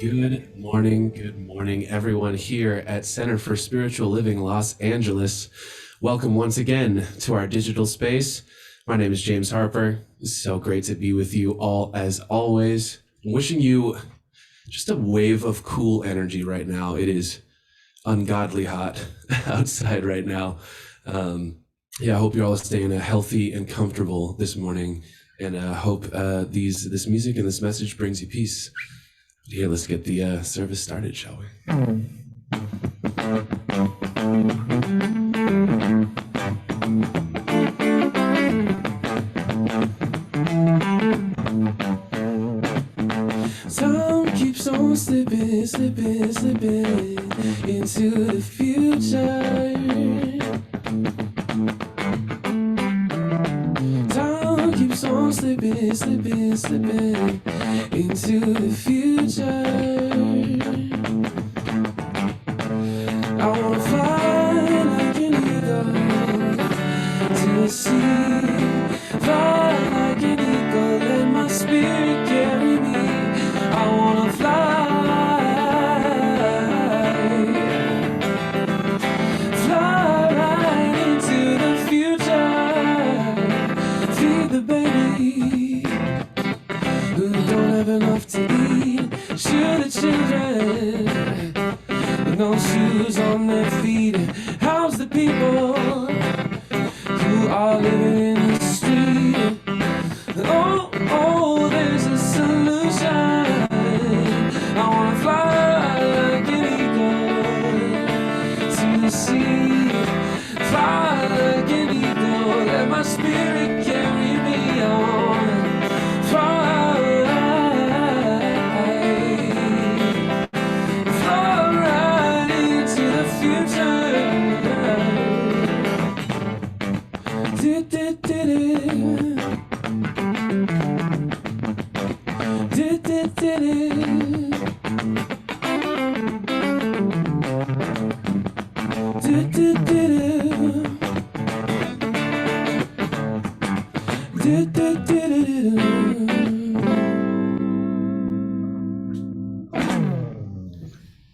Good morning, everyone here at Center for Spiritual Living Los Angeles. Welcome once again to our digital space. My name is James Harper. It's so great to be with you all as always. I'm wishing you just a wave of cool energy right now. It is ungodly hot outside right now. I hope you're all staying healthy and comfortable this morning, and hope this music and this message brings you peace. Yeah, let's get the service started, shall we? Time keeps on slipping into the future. Time keeps on slipping into the future. I wanna fly like an eagle to the sea. Fly like an eagle, let my spirit carry me. I wanna fly right into the future. Feed the baby who don't have enough to eat. Shoot the children with no shoes on their feet. House the people who are living in the street. Oh, there's a solution. I wanna fly like an eagle to the sea. Fly like an eagle, let my spirit carry me on. Fly right into the future.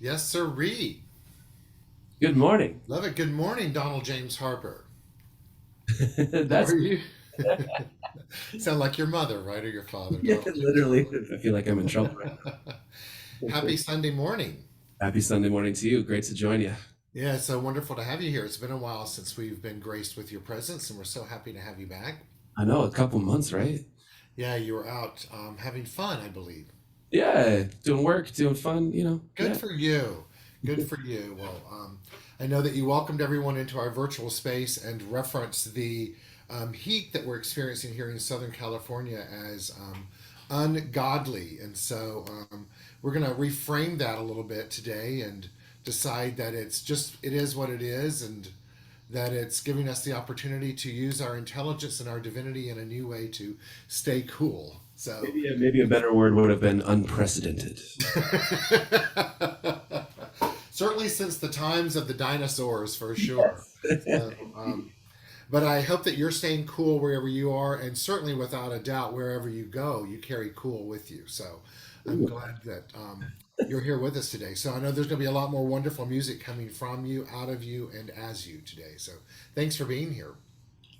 Yes, sirree. Good morning. Love it. Good morning, Donald James Harper. That's How are you? Sound like your mother, right? Or your father, yeah, Donald James literally. Harper. I feel like I'm in trouble right Happy now. Sunday morning. Happy Sunday morning to you. Great to join you. Yeah, it's so wonderful to have you here. It's been a while since we've been graced with your presence, and we're so happy to have you back. I know, a couple months, right? Yeah, you were out having fun, I believe. Yeah, doing work, doing fun, Good yeah. for you. Good for you. Well, I know that you welcomed everyone into our virtual space and referenced the heat that we're experiencing here in Southern California as ungodly. And so we're going to reframe that a little bit today and decide that it is what it is, and that it's giving us the opportunity to use our intelligence and our divinity in a new way to stay cool. So Maybe a better word would have been unprecedented. certainly since the times of the dinosaurs, for sure. So, but I hope that you're staying cool wherever you are, and certainly without a doubt, wherever you go, you carry cool with you. So I'm Ooh, glad that you're here with us today. So I know there's going to be a lot more wonderful music coming from you, out of you, and as you today. So thanks for being here.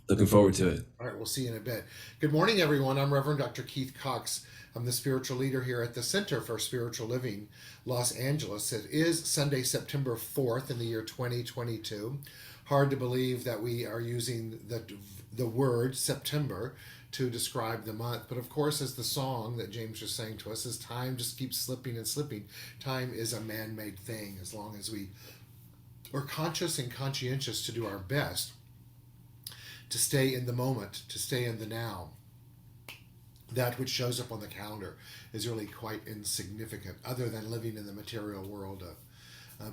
looking forward to it. All right, we'll see you in a bit. Good morning, everyone. I'm Reverend Dr. Keith Cox. I'm the spiritual leader here at the Center for Spiritual Living, Los Angeles. It is Sunday, September 4th in the year 2022. Hard to believe that we are using the word September to describe the month. But of course, as the song that James was saying to us, as time just keeps slipping and slipping, time is a man made thing as long as we are conscious and conscientious to do our best to stay in the moment, to stay in the now. That which shows up on the calendar is really quite insignificant, other than living in the material world,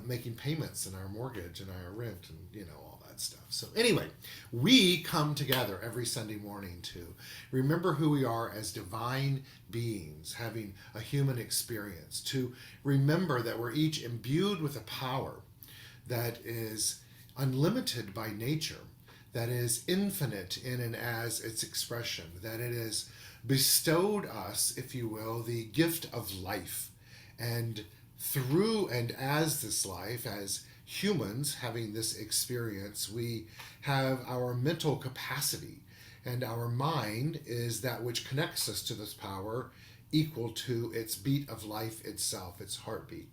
making payments in our mortgage and our rent, and all that stuff. So anyway, we come together every Sunday morning to remember who we are as divine beings having a human experience, to remember that we're each imbued with a power that is unlimited by nature, that is infinite in and as its expression, that it has bestowed us, if you will, the gift of life, And through and as this life, as humans having this experience, we have our mental capacity, and our mind is that which connects us to this power, equal to its beat of life itself, its heartbeat.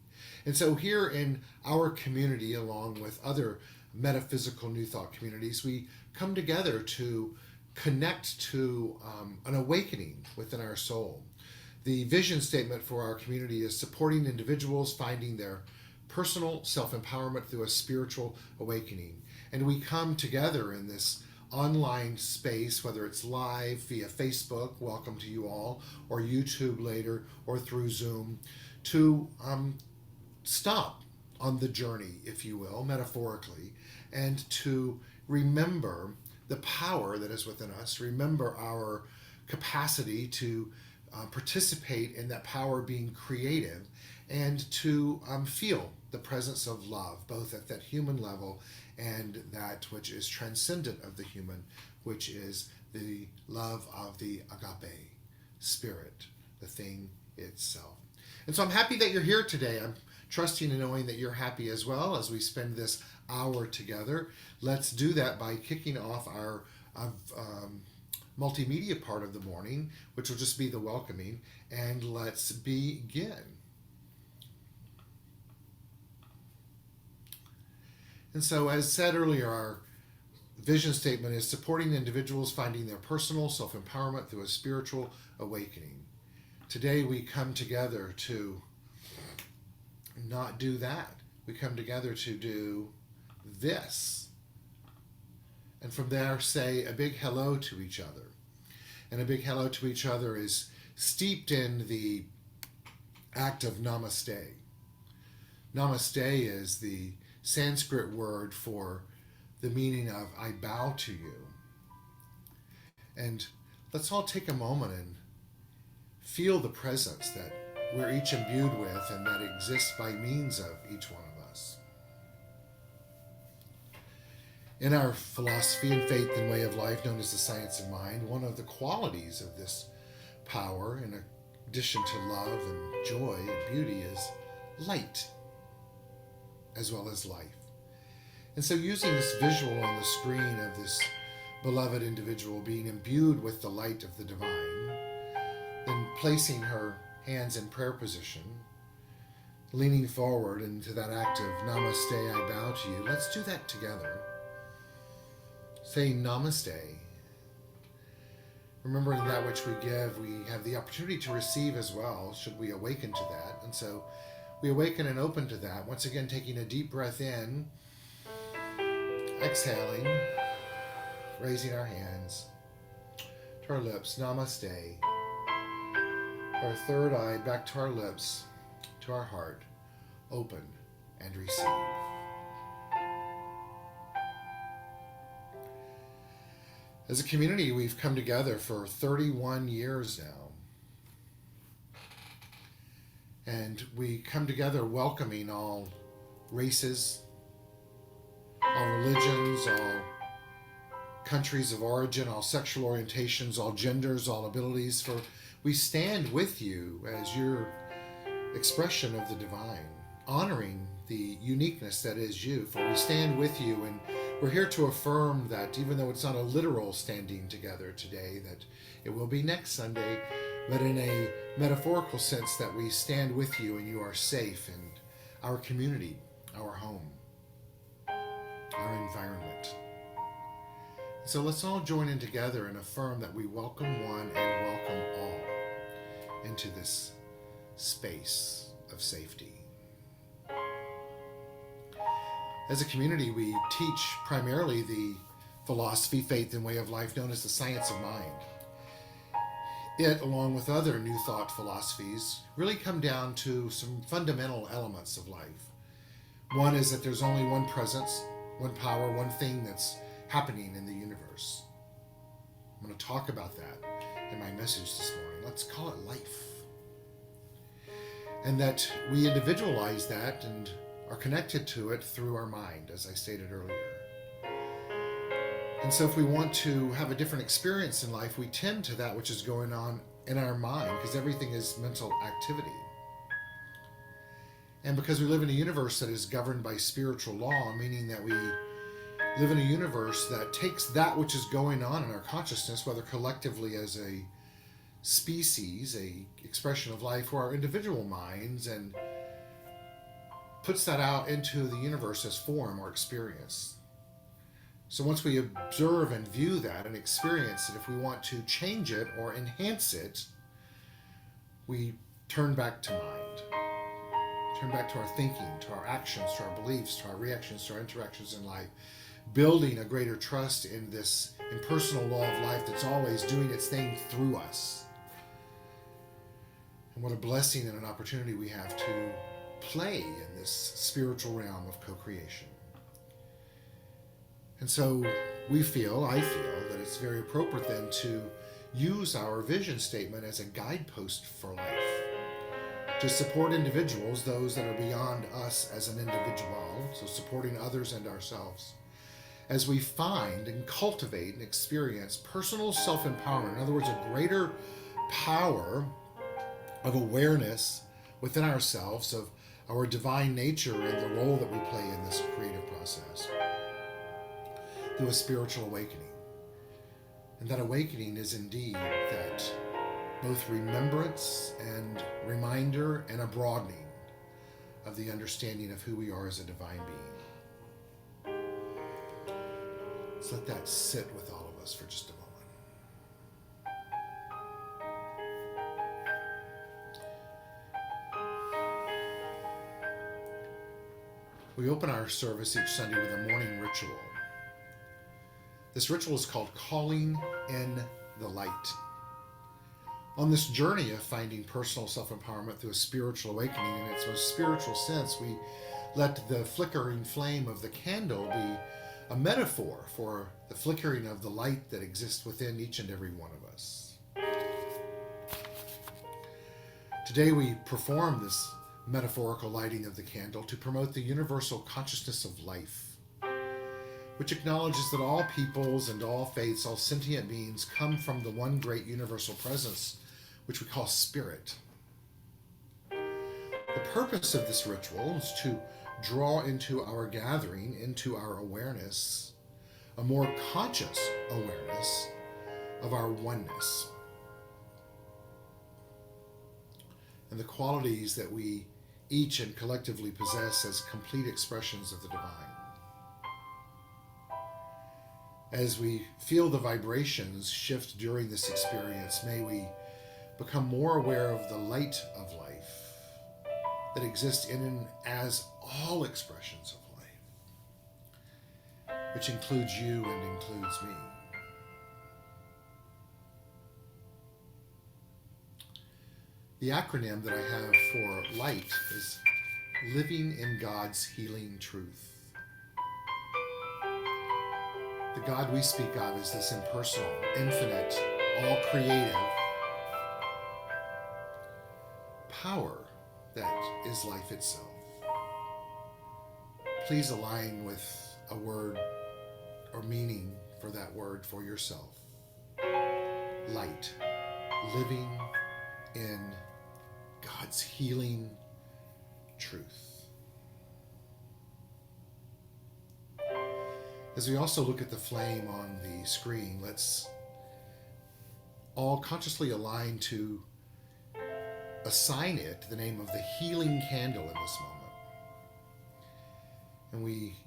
And so here in our community, along with other metaphysical New Thought communities, we come together to connect to an awakening within our soul. The vision statement for our community is supporting individuals finding their personal self-empowerment through a spiritual awakening. And we come together in this online space, whether it's live via Facebook, welcome to you all, or YouTube later, or through Zoom, to stop on the journey, if you will, metaphorically, and to remember the power that is within us, remember our capacity to participate in that power being creative, and to feel the presence of love, both at that human level and that which is transcendent of the human, which is the love of the agape spirit, the thing itself. And so I'm happy that you're here today. I'm trusting and knowing that you're happy as well as we spend this hour together. Let's do that by kicking off our multimedia part of the morning, which will just be the welcoming, and let's begin. And so, as said earlier, our vision statement is supporting individuals finding their personal self-empowerment through a spiritual awakening. Today we come together to not do that. We come together to do this. And from there say a big hello to each other. And a big hello to each other is steeped in the act of namaste. Namaste is the Sanskrit word for the meaning of I bow to you. And let's all take a moment and feel the presence that we're each imbued with and that exists by means of each one of us. In our philosophy and faith and way of life known as the science of mind, one of the qualities of this power, in addition to love and joy and beauty, is light, as well as life. And so using this visual on the screen of this beloved individual being imbued with the light of the divine, then placing her hands in prayer position, leaning forward into that act of namaste, I bow to you. Let's do that together. Saying namaste. Remembering that which we give, we have the opportunity to receive as well, should we awaken to that. And so we awaken and open to that. Once again, taking a deep breath in, exhaling, raising our hands to our lips, namaste. Our third eye back to our lips, to our heart, open and receive. As a community, we've come together for 31 years now. And we come together welcoming all races, all religions, all countries of origin, all sexual orientations, all genders, all abilities, for we stand with you as your expression of the divine, honoring the uniqueness that is you, for we stand with you, and we're here to affirm that even though it's not a literal standing together today, that it will be next Sunday, but in a metaphorical sense that we stand with you and you are safe in our community, our home, our environment. So let's all join in together and affirm that we welcome one and welcome all into this space of safety. As a community, we teach primarily the philosophy, faith, and way of life known as the science of mind. It, along with other New Thought philosophies, really come down to some fundamental elements of life. One is that there's only one presence, one power, one thing that's happening in the universe. I'm going to talk about that in my message this morning. Let's call it life. And that we individualize that and are connected to it through our mind, as I stated earlier. And so if we want to have a different experience in life, we tend to that which is going on in our mind, because everything is mental activity. And because we live in a universe that is governed by spiritual law, meaning that we live in a universe that takes that which is going on in our consciousness, whether collectively as a species, a expression of life, or our individual minds, and puts that out into the universe as form or experience. So once we observe and view that and experience it, if we want to change it or enhance it, we turn back to mind, turn back to our thinking, to our actions, to our beliefs, to our reactions, to our interactions in life, building a greater trust in this impersonal law of life that's always doing its thing through us. And what a blessing and an opportunity we have to play in this spiritual realm of co-creation. And so I feel that it's very appropriate then to use our vision statement as a guidepost for life, to support individuals, those that are beyond us as an individual, so supporting others and ourselves, as we find and cultivate and experience personal self-empowerment. In other words, a greater power of awareness within ourselves of our divine nature and the role that we play in this creative process through a spiritual awakening. And that awakening is indeed that both remembrance and reminder and a broadening of the understanding of who we are as a divine being. Let's let that sit with all of us for just a moment. We open our service each Sunday with a morning ritual. This ritual is called Calling in the Light. On this journey of finding personal self-empowerment through a spiritual awakening in its most spiritual sense, we let the flickering flame of the candle be a metaphor for the flickering of the light that exists within each and every one of us. Today we perform this metaphorical lighting of the candle to promote the universal consciousness of life, which acknowledges that all peoples and all faiths, all sentient beings come from the one great universal presence, which we call spirit. The purpose of this ritual is to draw into our gathering, into our awareness, a more conscious awareness of our oneness and the qualities that we each and collectively possess as complete expressions of the divine. As we feel the vibrations shift during this experience, may we become more aware of the light of life that exists in and as all expressions of life, which includes you and includes me. The acronym that I have for light is Living in God's Healing Truth. The God we speak of is this impersonal, infinite, all-creative power that is life itself. Please align with a word or meaning for that word for yourself. Light. Living in God's healing truth. As we also look at the flame on the screen, let's all consciously align to assign it the name of the healing candle in this moment. And we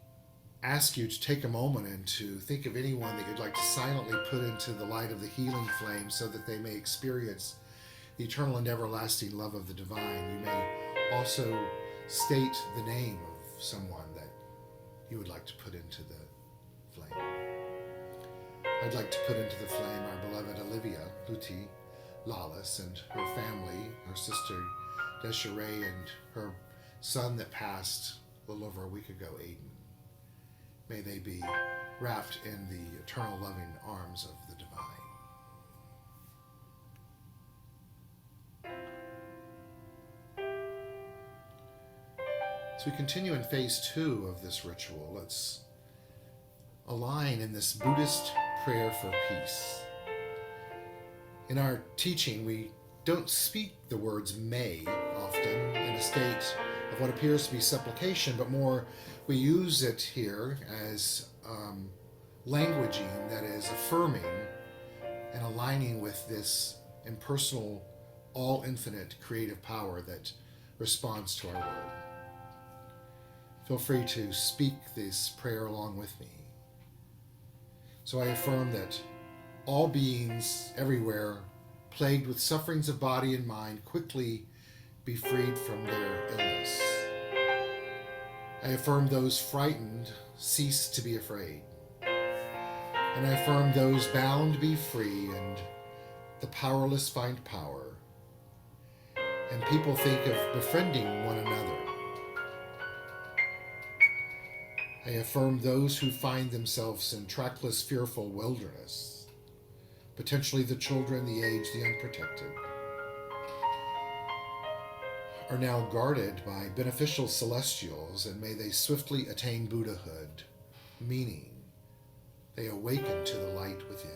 ask you to take a moment and to think of anyone that you'd like to silently put into the light of the healing flame so that they may experience the eternal and everlasting love of the divine. You may also state the name of someone that you would like to put into the flame. I'd like to put into the flame our beloved Olivia Luti Lawless and her family, her sister Desiree, and her son that passed a little over a week ago, Aiden. May they be wrapped in the eternal loving arms of the divine. As we continue in phase 2 of this ritual, let's align in this Buddhist prayer for peace. In our teaching, we don't speak the words may often in a state of what appears to be supplication, but more we use it here as languaging that is affirming and aligning with this impersonal, all infinite creative power that responds to our word. Feel free to speak this prayer along with me. So I affirm that all beings everywhere plagued with sufferings of body and mind quickly be freed from their illness. I affirm those frightened cease to be afraid. And I affirm those bound be free and the powerless find power. And people think of befriending one another. I affirm those who find themselves in trackless, fearful wilderness, potentially the children, the aged, the unprotected, are now guarded by beneficial celestials, and may they swiftly attain Buddhahood, meaning they awaken to the light within.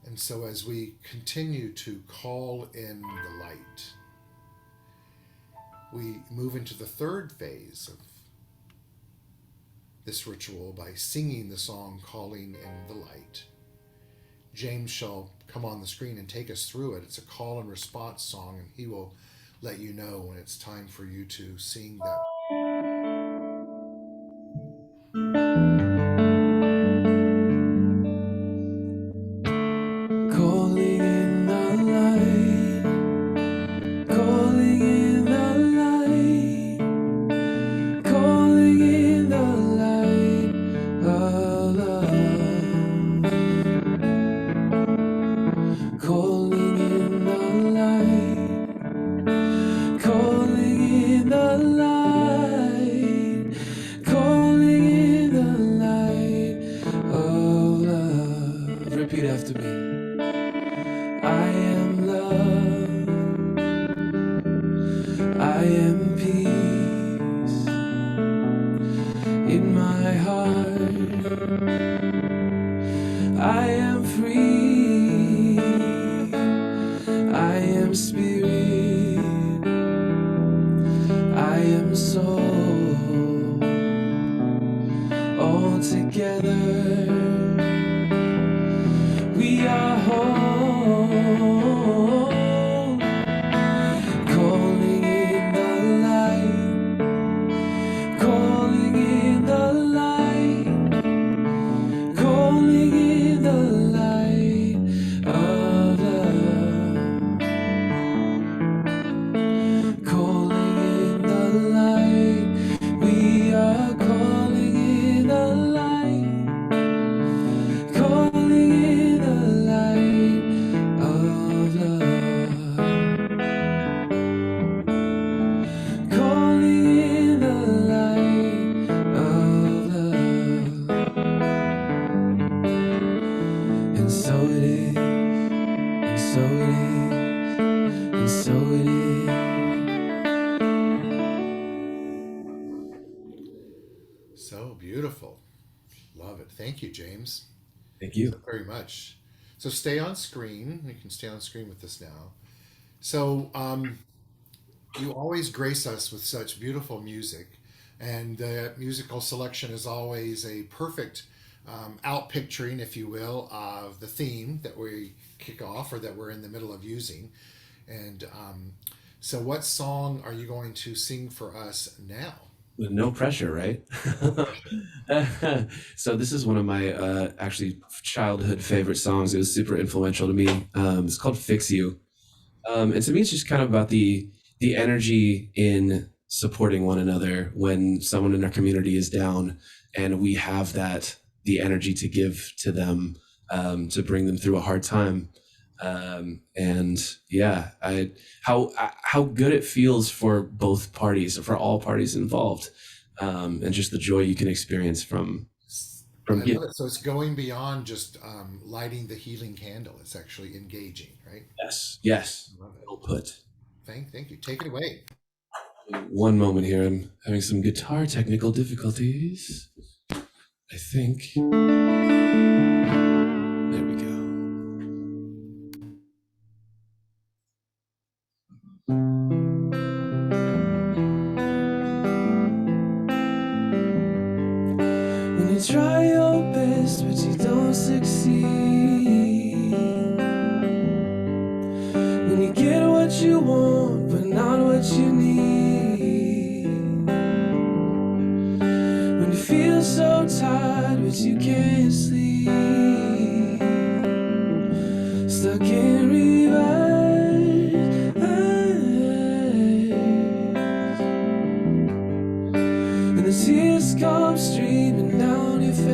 And so as we continue to call in the light, we move into the third phase of this ritual by singing the song Calling in the Light. James shall come on the screen and take us through it. It's a call and response song, and he will let you know when it's time for you to sing that. Calling in the light, calling in the light, calling in the light of love, calling in the light, calling in the light, calling in the light of love. Repeat after me. I am love, I am peace in my heart, I am free, I am spirit, I am soul, all together we are whole. Calling in the light, calling in the light, calling in the light of love, calling in the light, we are calling in the light, calling in the light of love, calling in the light of love. And so it is, and so it is, and so it is. So beautiful. Love it. Thank you, James. Thank you. Very much. So stay on screen. You can stay on screen with us now. So you always grace us with such beautiful music, and the musical selection is always a perfect outpicturing, if you will, of the theme that we kick off or that we're in the middle of using. And so, what song are you going to sing for us now? With no pressure, right? So this is one of my actually childhood favorite songs. It was super influential to me. It's called "Fix You," and to me, it's just kind of about the energy in supporting one another when someone in our community is down, and we have the energy to give to them, to bring them through a hard time. And yeah, how good it feels for both parties, for all parties involved, and just the joy you can experience from I giving. love it. So it's going beyond just lighting the healing candle. It's actually engaging, right? Yes, Love it. well put. Thank you. Take it away. One moment here, I'm having some guitar technical difficulties. I think. There we go. When you try your best but you don't succeed. When you get what you want but not what you need. When you feel so tired but you can't sleep. Stuck in reverse. And the tears come streaming down your face.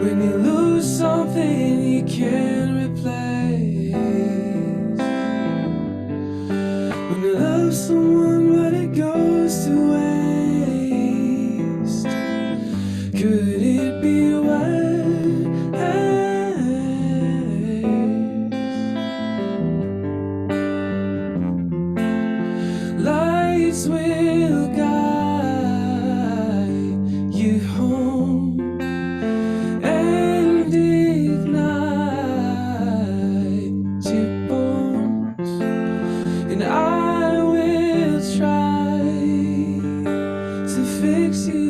When you lose something you can't replace. When you love someone but it goes to waste. Could it be worse? Lights will guide you home and ignite your bones, and I will try to fix you.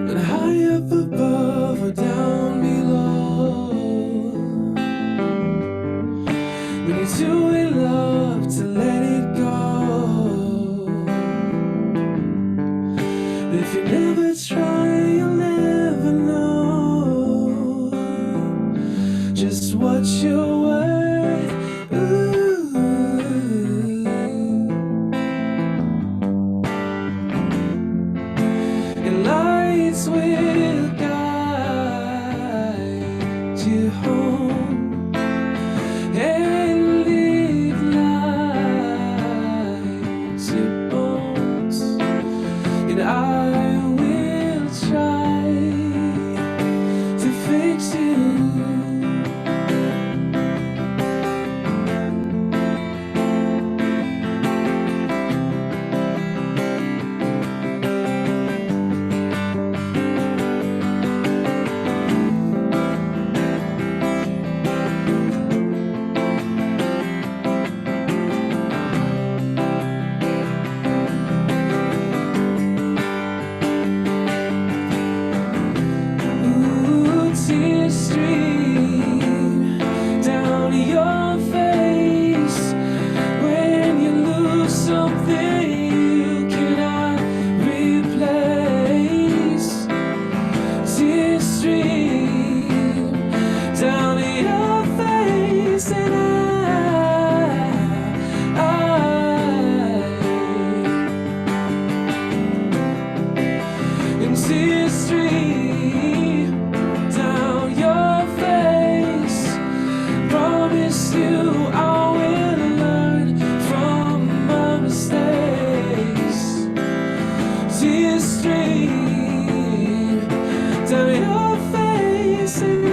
And high up above or down below, when you're too in love to let it go. But if you never try, you'll never know just what you're worth. Ooh. And lights will guide you home and ignite your bones, and I will try to fix you. Ooh, tears stream down your face when you lose something you cannot replace. Tears stream down your face, and and tears stream down your face. Promise you I will learn from my mistakes. Tears stream down your face, and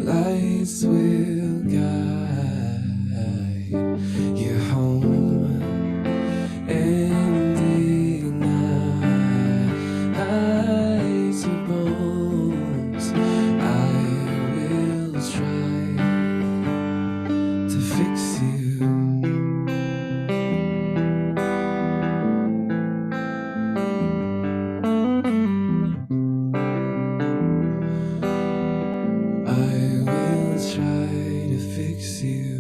lights will guide you home and ignite your bones. I will try to fix you. I will try to fix you.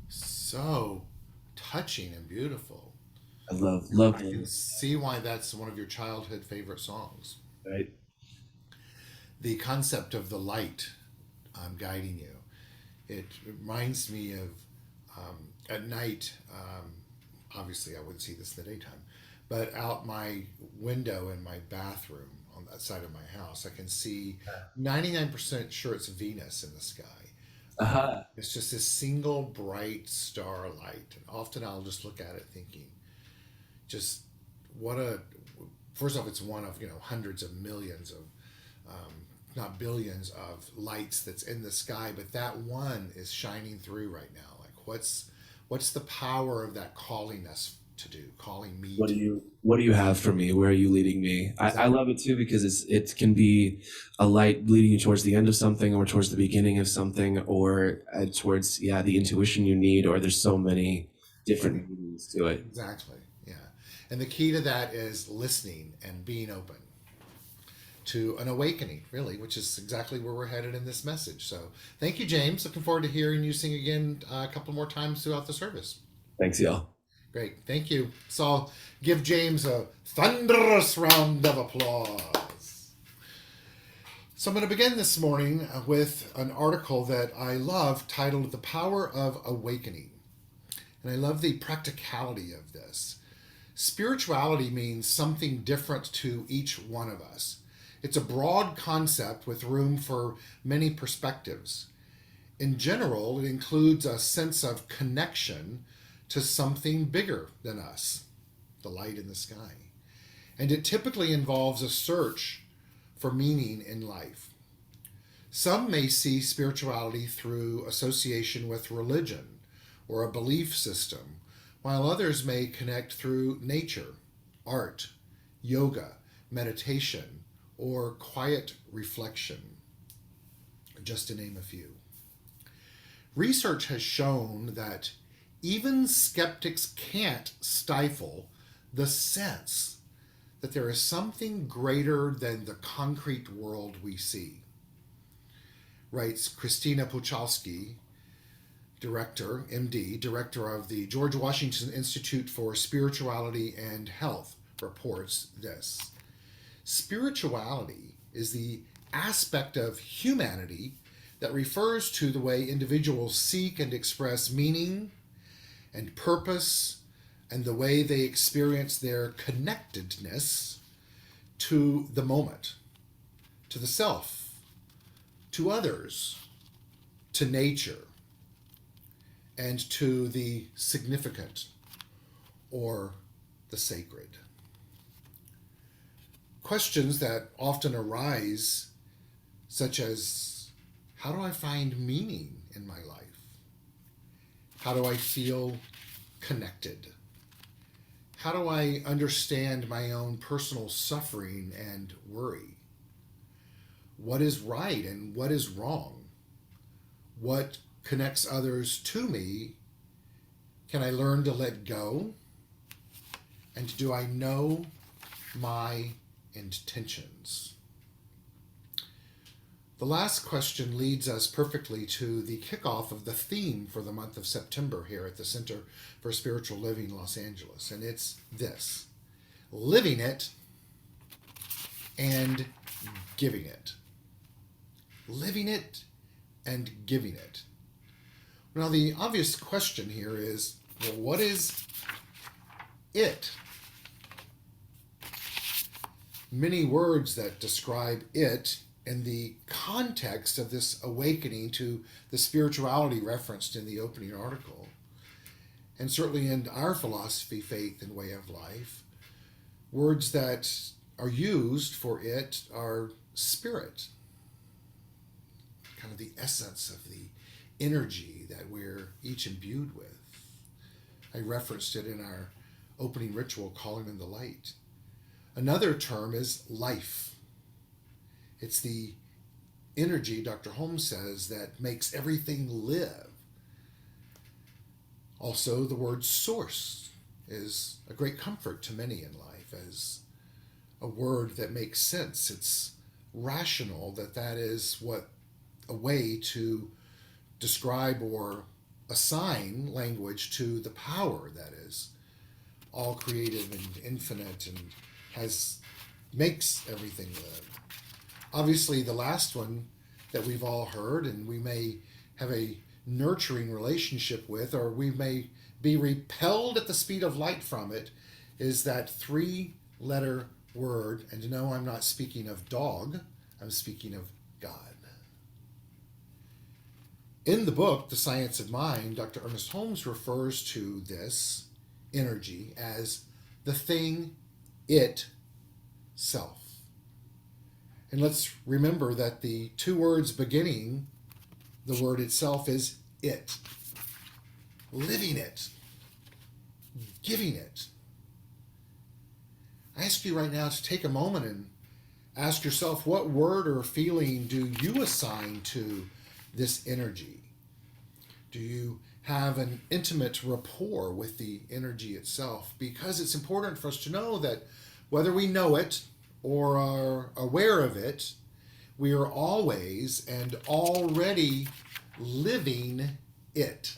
So touching and beautiful. I love I can see why that's one of your childhood favorite songs. right? The concept of the light guiding you. It reminds me of at night. Obviously, I wouldn't see this in the daytime, but out my window in my bathroom on that side of my house, I can see 99% sure it's Venus in the sky. Uh-huh. It's just this single bright starlight. And often I'll just look at it thinking, just what a first off, it's one of hundreds of millions of, not billions of lights that's in the sky, but that one is shining through right now. Like, what's the power of that calling us to do, calling me to? What do you have for me? Where are you leading me? I Exactly. love it too because it can be a light leading you towards the end of something or towards the beginning of something or towards the intuition you need, or there's so many Right. different meanings to it. Exactly. Yeah. And the key to that is listening and being open to an awakening, really, which is exactly where we're headed in this message. So thank you, James. Looking forward to hearing you sing again a couple more times throughout the service. Thanks, y'all. Great. Thank you. So I'll give James a thunderous round of applause. So I'm going to begin this morning with an article that I love titled The Power of Awakening. And I love the practicality of this. Spirituality means something different to each one of us. It's a broad concept with room for many perspectives. In general, it includes a sense of connection to something bigger than us, the light in the sky. And it typically involves a search for meaning in life. Some may see spirituality through association with religion or a belief system, while others may connect through nature, art, yoga, meditation, or quiet reflection, just to name a few. Research has shown that even skeptics can't stifle the sense that there is something greater than the concrete world we see. Writes Christina Puchalski, director, MD, director of the George Washington Institute for Spirituality and Health, reports this. Spirituality is the aspect of humanity that refers to the way individuals seek and express meaning and purpose and the way they experience their connectedness to the moment, to the self, to others, to nature, and to the significant or the sacred. Questions that often arise, such as, how do I find meaning in my life? How do I feel connected? How do I understand my own personal suffering and worry? What is right and what is wrong? What connects others to me? Can I learn to let go? And do I know my intentions? The last question leads us perfectly to the kickoff of the theme for the month of September here at the Center for Spiritual Living, Los Angeles. And it's this: living it and giving it. Living it and giving it. Now, the obvious question here is, well, what is it? Many words that describe it in the context of this awakening to the spirituality referenced in the opening article, and certainly in our philosophy, faith, and way of life, words that are used for it are spirit, kind of the essence of the energy that we're each imbued with. I referenced it in our opening ritual, calling in the light. Another term is life. It's the energy, Dr. Holmes says, that makes everything live. Also, the word source is a great comfort to many in life as a word that makes sense. It's rational that is what a way to describe or assign language to the power that is all creative and infinite and makes everything live. Obviously, the last one that we've all heard and we may have a nurturing relationship with, or we may be repelled at the speed of light from it, is that three-letter word. And no, I'm not speaking of dog, I'm speaking of God. In the book, The Science of Mind, Dr. Ernest Holmes refers to this energy as the thing it self. And let's remember that the two words beginning the word itself is it. Living it. Giving it. I ask you right now to take a moment and ask yourself, what word or feeling do you assign to this energy? Do you have an intimate rapport with the energy itself? Because it's important for us to know that whether we know it or are aware of it, we are always and already living it.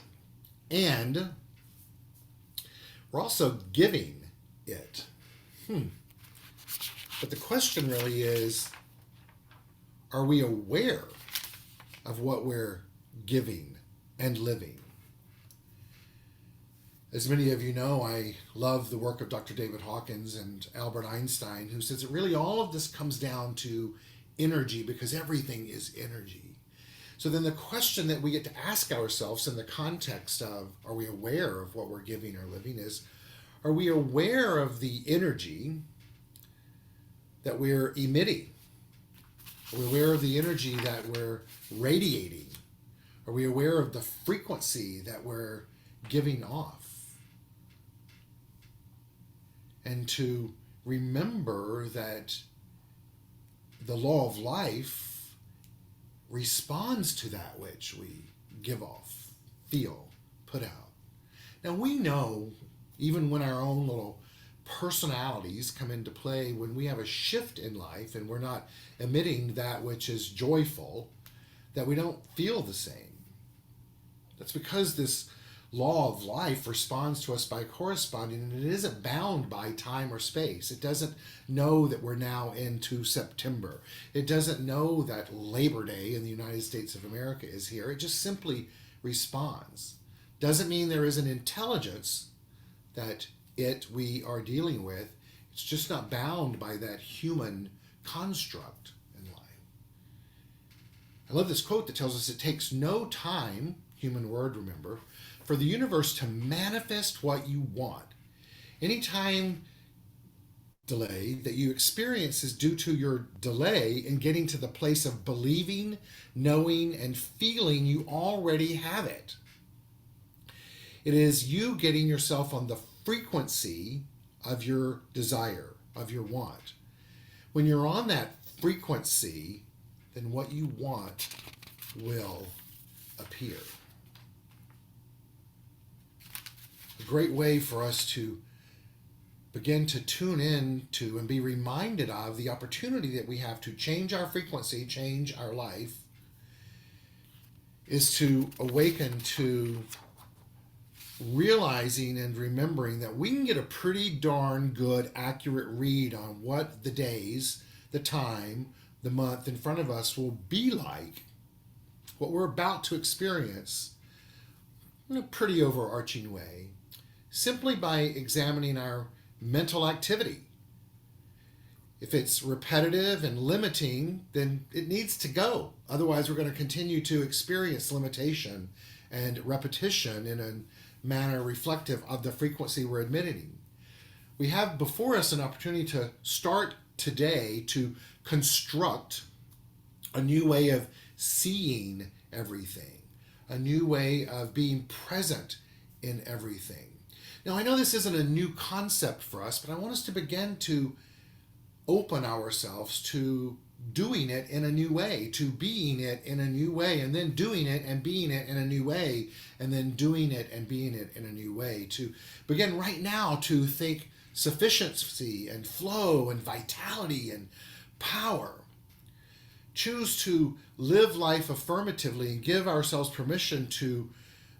And we're also giving it. But the question really is, are we aware of what we're giving and living? As many of you know, I love the work of Dr. David Hawkins and Albert Einstein, who says that really all of this comes down to energy, because everything is energy. So then the question that we get to ask ourselves in the context of, are we aware of what we're giving or living, is, are we aware of the energy that we're emitting? Are we aware of the energy that we're radiating? Are we aware of the frequency that we're giving off? And to remember that the law of life responds to that which we give off, feel, put out. Now we know, even when our own little personalities come into play, when we have a shift in life and we're not emitting that which is joyful, that we don't feel the same. That's because this law of life responds to us by corresponding, and it isn't bound by time or space. It doesn't know that we're now into September. It doesn't know that Labor Day in the United States of America is here. It just simply responds. Doesn't mean there is an intelligence that we are dealing with. It's just not bound by that human construct in life. I love this quote that tells us it takes no time, human word, remember, for the universe to manifest what you want. Any time delay that you experience is due to your delay in getting to the place of believing, knowing, and feeling you already have it. It is you getting yourself on the frequency of your desire, of your want. When you're on that frequency, then what you want will appear. A great way for us to begin to tune in to and be reminded of the opportunity that we have to change our frequency, change our life, is to awaken to realizing and remembering that we can get a pretty darn good, accurate read on what the days, the time, the month in front of us will be like, what we're about to experience in a pretty overarching way, simply by examining our mental activity. If it's repetitive and limiting, then it needs to go. Otherwise, we're going to continue to experience limitation and repetition in a manner reflective of the frequency we're emitting. We have before us an opportunity to start today to construct a new way of seeing everything, a new way of being present in everything. Now, I know this isn't a new concept for us, but I want us to begin to open ourselves to doing it in a new way, to being it in a new way, and then doing it and being it in a new way, and then doing it and being it in a new way. To begin right now to think sufficiency and flow and vitality and power. Choose to live life affirmatively and give ourselves permission to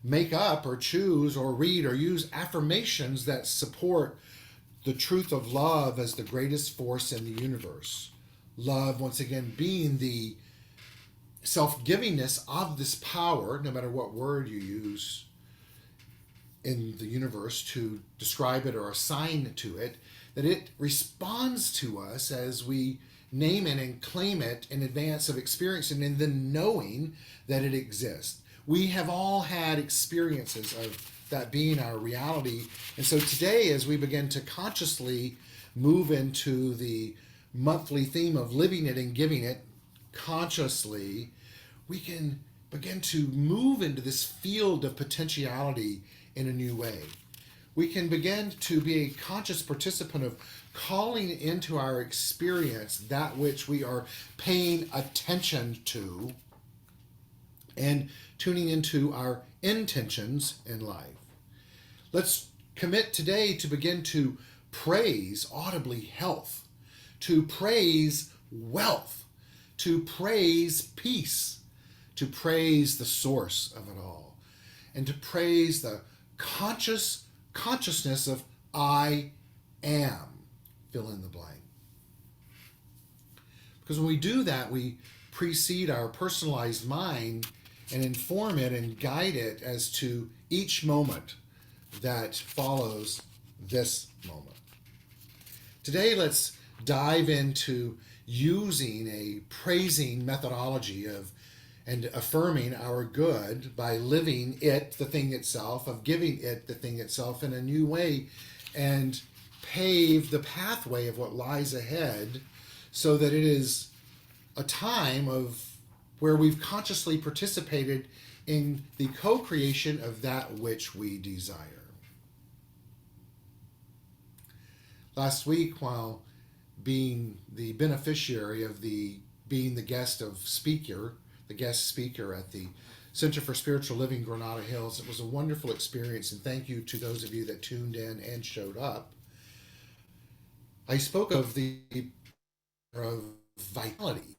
make up or choose or read or use affirmations that support the truth of love as the greatest force in the universe. Love, once again, being the self-givingness of this power, no matter what word you use in the universe to describe it or assign to it, that it responds to us as we name it and claim it in advance of experiencing and then knowing that it exists. We have all had experiences of that being our reality. And so today, as we begin to consciously move into the monthly theme of living it and giving it consciously, we can begin to move into this field of potentiality in a new way. We can begin to be a conscious participant of calling into our experience that which we are paying attention to and tuning into our intentions in life. Let's commit today to begin to praise audibly health, to praise wealth, to praise peace, to praise the source of it all, and to praise the consciousness of I am, fill in the blank. Because when we do that, we precede our personalized mind and inform it and guide it as to each moment that follows this moment. Today, let's dive into using a praising methodology and affirming our good by living it, the thing itself, of giving it, the thing itself, in a new way, and pave the pathway of what lies ahead so that it is a time of where we've consciously participated in the co-creation of that which we desire. Last week, while being the beneficiary of being the guest speaker at the Center for Spiritual Living, Granada Hills, it was a wonderful experience, and thank you to those of you that tuned in and showed up. I spoke of the power of vitality,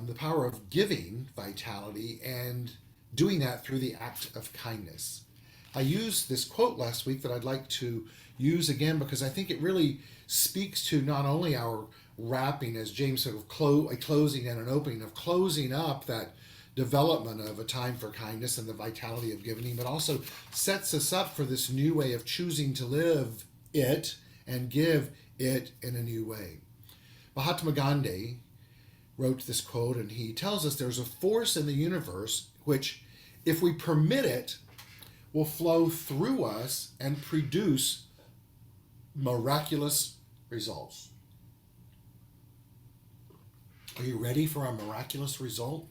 the power of giving vitality and doing that through the act of kindness. I used this quote last week that I'd like to use again because I think it really speaks to not only our wrapping, as James said, of a closing and an opening, of closing up that development of a time for kindness and the vitality of giving, but also sets us up for this new way of choosing to live it and give it in a new way. Mahatma Gandhi wrote this quote, and he tells us there's a force in the universe which, if we permit it, will flow through us and produce miraculous results. Are you ready for a miraculous result?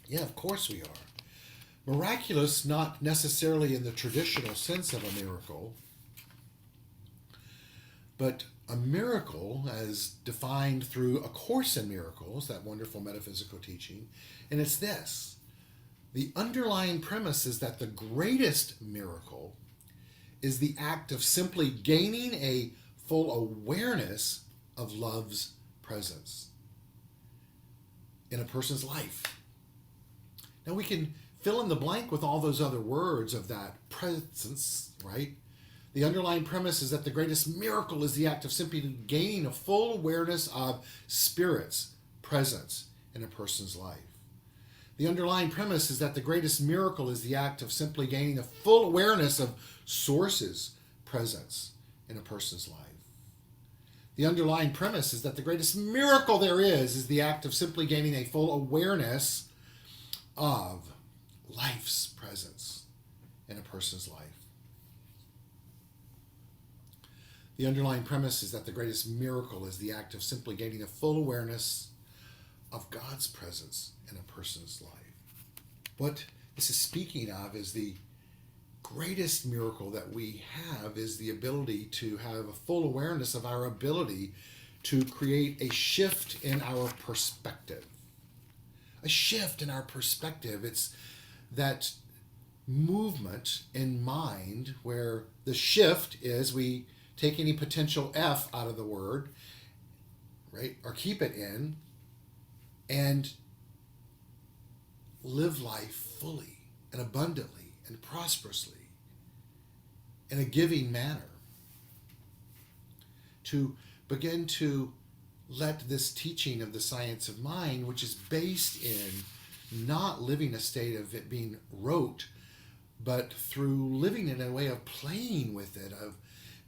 Yeah, of course we are. Miraculous, not necessarily in the traditional sense of a miracle, but a miracle as defined through A Course in Miracles, that wonderful metaphysical teaching, and it's this. The underlying premise is that the greatest miracle is the act of simply gaining a full awareness of love's presence in a person's life. Now we can fill in the blank with all those other words of that presence, right? The underlying premise is that the greatest miracle is the act of simply gaining a full awareness of Spirit's presence in a person's life. The underlying premise is that the greatest miracle is the act of simply gaining a full awareness of Source's presence in a person's life. The underlying premise is that the greatest miracle there is the act of simply gaining a full awareness of life's presence in a person's life. The underlying premise is that the greatest miracle is the act of simply gaining a full awareness of God's presence in a person's life. What this is speaking of is the greatest miracle that we have is the ability to have a full awareness of our ability to create a shift in our perspective. A shift in our perspective. It's that movement in mind where the shift is we take any potential F out of the word, right, or keep it in, and live life fully and abundantly and prosperously in a giving manner. To begin to let this teaching of the science of mind, which is based in not living a state of it being rote, but through living in a way of playing with it, of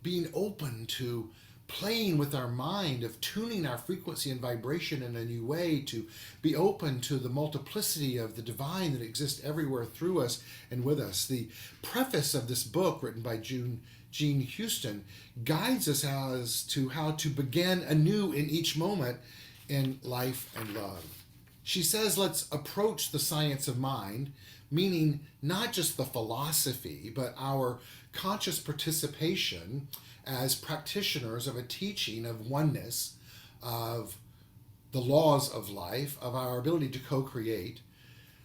being open to playing with our mind, of tuning our frequency and vibration in a new way to be open to the multiplicity of the divine that exists everywhere through us and with us. The preface of this book, written by Jean Houston, guides us as to how to begin anew in each moment in life and love. She says, let's approach the science of mind, meaning not just the philosophy, but our conscious participation as practitioners of a teaching of oneness, of the laws of life, of our ability to co-create.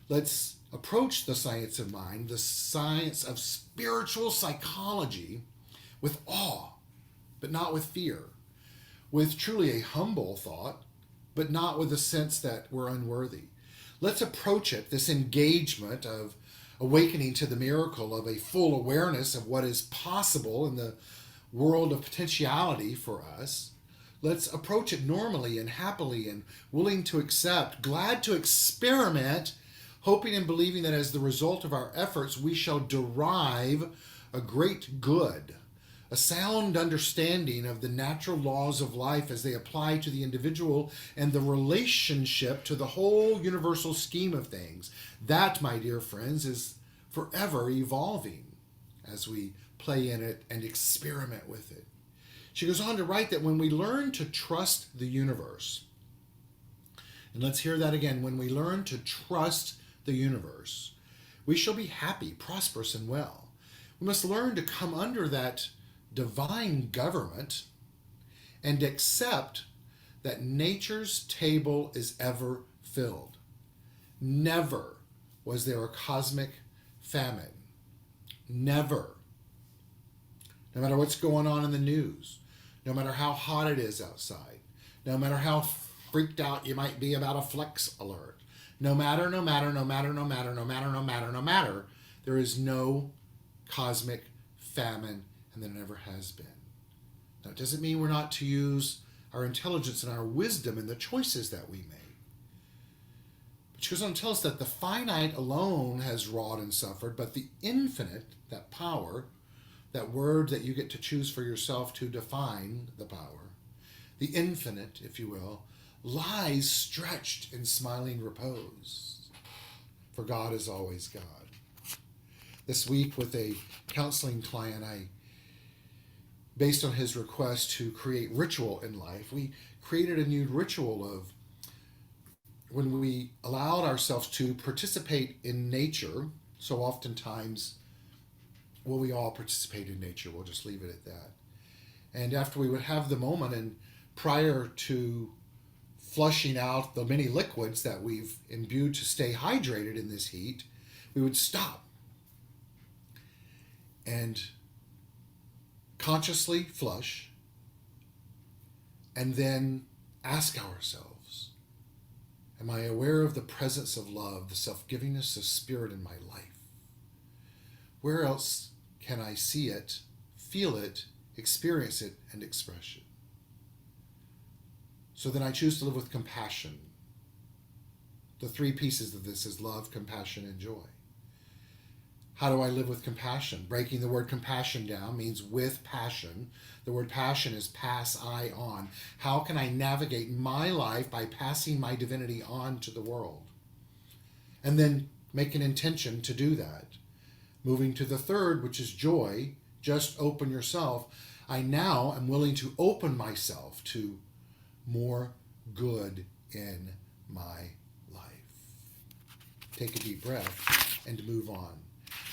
Let's approach the science of mind, the science of spiritual psychology, with awe, but not with fear, with truly a humble thought, but not with a sense that we're unworthy. Let's approach it, this engagement of awakening to the miracle of a full awareness of what is possible in the world of potentiality for us. Let's approach it normally and happily and willing to accept, glad to experiment, hoping and believing that as the result of our efforts, we shall derive a great good, a sound understanding of the natural laws of life as they apply to the individual and the relationship to the whole universal scheme of things. That, my dear friends, is forever evolving as we play in it and experiment with it. She goes on to write that when we learn to trust the universe, and let's hear that again, when we learn to trust the universe, we shall be happy, prosperous, and well. We must learn to come under that divine government and accept that nature's table is ever filled. Never was there a cosmic famine. Never. No matter what's going on in the news, no matter how hot it is outside, no matter how freaked out you might be about a flex alert, no matter, there is no cosmic famine, and there never has been. Now, it doesn't mean we're not to use our intelligence and our wisdom in the choices that we make. But she goes on to tell us that the finite alone has wrought and suffered, but the infinite, that power, that word that you get to choose for yourself to define the power, the infinite, if you will, lies stretched in smiling repose. For God is always God. This week with a counseling client, based on his request to create ritual in life, we created a new ritual of when we allowed ourselves to participate in nature. So oftentimes, well, we all participate in nature. We'll just leave it at that. And after we would have the moment, and prior to flushing out the many liquids that we've imbued to stay hydrated in this heat, we would stop and consciously flush, and then ask ourselves, am I aware of the presence of love, the self-givingness of spirit in my life? Where else can I see it, feel it, experience it, and express it? So then I choose to live with compassion. The three pieces of this is love, compassion, and joy. How do I live with compassion? Breaking the word compassion down means with passion. The word passion is pass I on. How can I navigate my life by passing my divinity on to the world? And then make an intention to do that. Moving to the third, which is joy, just open yourself. I now am willing to open myself to more good in my life. Take a deep breath and move on.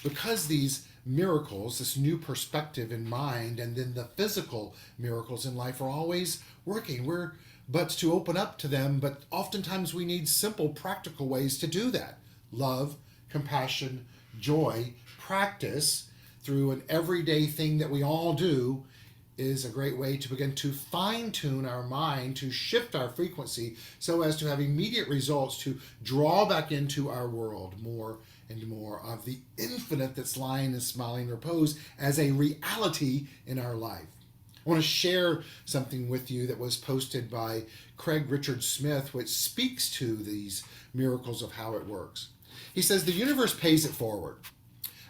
Because these miracles, this new perspective in mind, and then the physical miracles in life are always working. We're but to open up to them, but oftentimes we need simple, practical ways to do that. Love, compassion, joy, practice through an everyday thing that we all do is a great way to begin to fine-tune our mind, to shift our frequency so as to have immediate results, to draw back into our world more and more of the infinite that's lying in smiling repose as a reality in our life. I want to share something with you that was posted by Craig Richard Smith, which speaks to these miracles of how it works. He says, the universe pays it forward.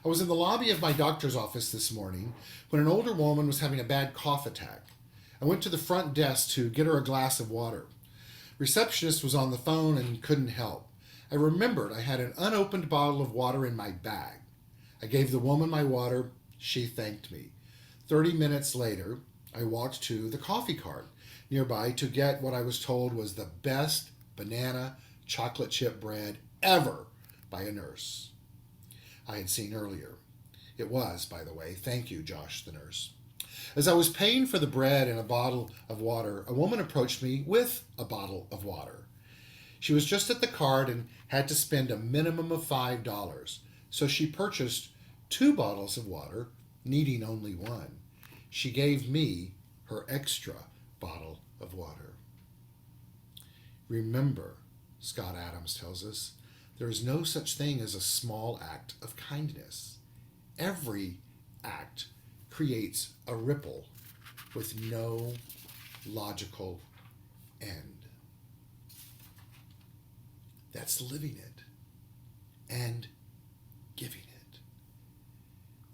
I was in the lobby of my doctor's office this morning when an older woman was having a bad cough attack. I went to the front desk to get her a glass of water. Receptionist was on the phone and couldn't help. I remembered I had an unopened bottle of water in my bag. I gave the woman my water. She thanked me. 30 minutes later, I walked to the coffee cart nearby to get what I was told was the best banana chocolate chip bread ever by a nurse I had seen earlier. It was, by the way. Thank you, Josh, the nurse. As I was paying for the bread and a bottle of water, a woman approached me with a bottle of water. She was just at the cart and had to spend a minimum of $5, so she purchased 2 bottles of water, needing only one. She gave me her extra bottle of water. Remember, Scott Adams tells us, there is no such thing as a small act of kindness. Every act creates a ripple with no logical end. That's living it and giving it.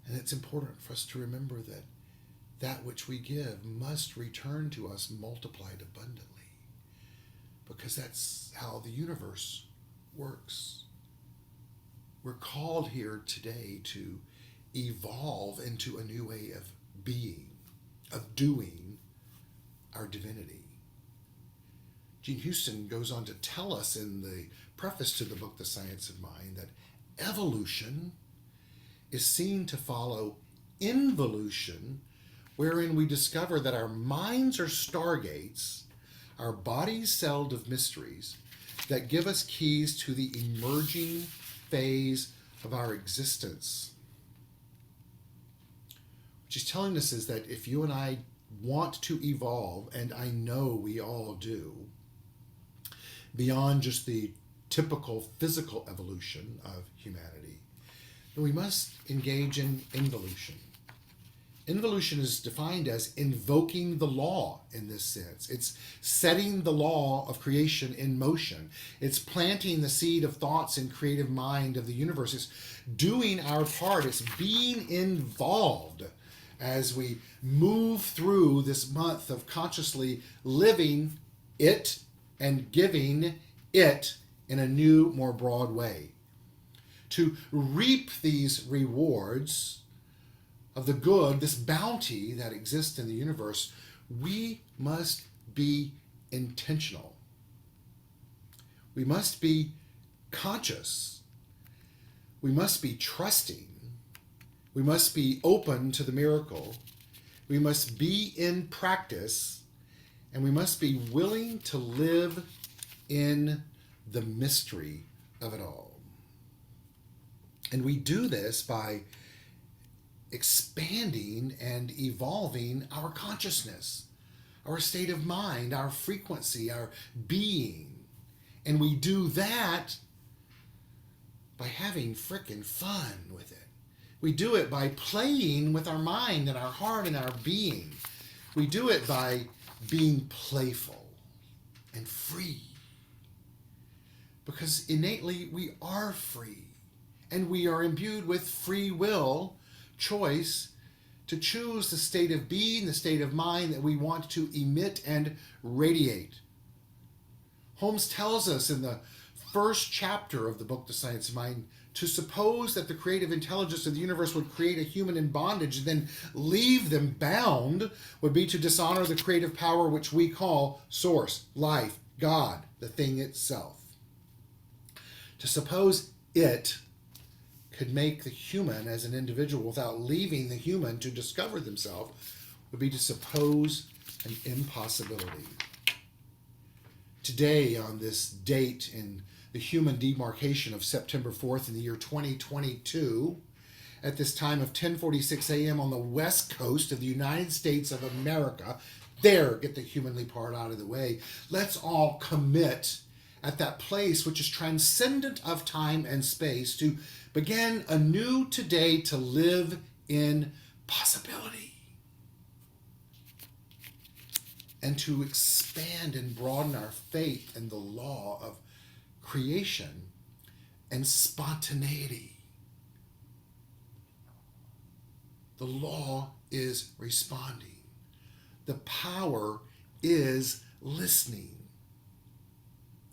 And it's important for us to remember that that which we give must return to us multiplied abundantly, because that's how the universe works. We're called here today to evolve into a new way of being, of doing our divinity. Gene Houston goes on to tell us in the preface to the book, The Science of Mind, that evolution is seen to follow involution, wherein we discover that our minds are stargates, our bodies cells of mysteries that give us keys to the emerging phase of our existence. What she's telling us is that if you and I want to evolve, and I know we all do, beyond just the typical physical evolution of humanity, then we must engage in involution. Involution is defined as invoking the law in this sense. It's setting the law of creation in motion. It's planting the seed of thoughts and creative mind of the universe. It's doing our part. It's being involved as we move through this month of consciously living it and giving it in a new, more broad way. To reap these rewards of the good, this bounty that exists in the universe, we must be intentional. We must be conscious. We must be trusting. We must be open to the miracle. We must be in practice, and we must be willing to live in the mystery of it all. And we do this by expanding and evolving our consciousness, our state of mind, our frequency, our being. And we do that by having frickin' fun with it. We do it by playing with our mind and our heart and our being. We do it by being playful and free. Because innately we are free, and we are imbued with free will, choice, to choose the state of being, the state of mind that we want to emit and radiate. Holmes tells us in the first chapter of the book, The Science of Mind, to suppose that the creative intelligence of the universe would create a human in bondage and then leave them bound would be to dishonor the creative power which we call source, life, God, the thing itself. To suppose it could make the human as an individual without leaving the human to discover themselves would be to suppose an impossibility. Today, on this date in the human demarcation of September 4th in the year 2022, at this time of 10:46 a.m. on the west coast of the United States of America, there, get the humanly part out of the way, let's all commit at that place which is transcendent of time and space to begin anew today to live in possibility and to expand and broaden our faith in the law of creation and spontaneity. The law is responding. The power is listening.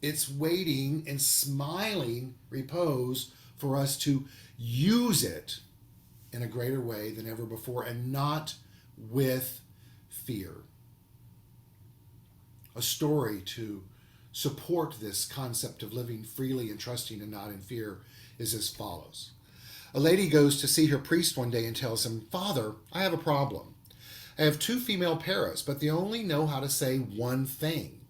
It's waiting and smiling repose for us to use it in a greater way than ever before, and not with fear. A story to support this concept of living freely and trusting and not in fear is as follows. A lady goes to see her priest one day and tells him, "Father, I have a problem. I have 2 female parrots, but they only know how to say one thing."